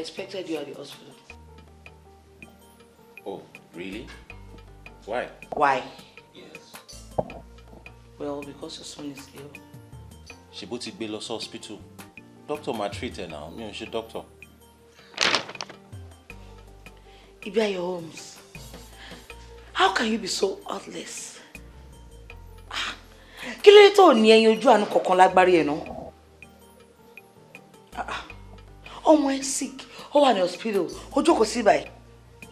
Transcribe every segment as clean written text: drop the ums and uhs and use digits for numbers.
expected you at the hospital. Oh, really? Why? Why? Yes. Well, because your son is ill. She put it below hospital. Doctor might treat her now. You know, she's doctor. Ibia Holmes, how can you be so heartless? Kí ló dé tó ní ẹyin ojú àánú kankan lágbárí ẹ náà? Ọmọ ẹ sick, ó wà ní hospital, ó jókòó sí báyìí.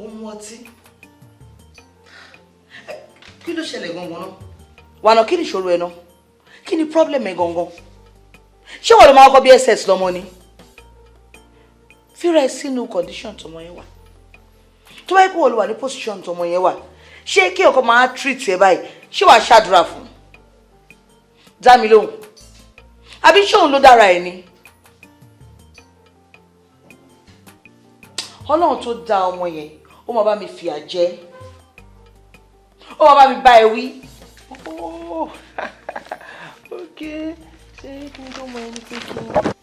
Ó mu ọtí. Kí ló ṣẹlẹ̀ gangan náà? Wà náà kí ni ìṣòro ẹ náà? Kí ni problem ẹ gangan? Ṣé wọ́n ló máa kọ́ bí SS lọ́mọ ni? Fíra ẹ sínú condition tọmọ yẹn wà. Tó bá yẹ kó wọ́n lò wà ní position tọmọ yẹn wà. Ṣé kí ọkọ máa treat ẹ báyìí? Ṣé wàá ṣàdúrà fún? Dá mi lóhùn. Àbí ṣé òun ló dára ẹ ni? Ọlọ́run tó dá ọmọ yẹn, ó máa bá mi fìyà jẹ. Ó máa bá mi bá ẹ wí. Oh, okay. Ṣé kí n tó mọ ẹni pé kí n.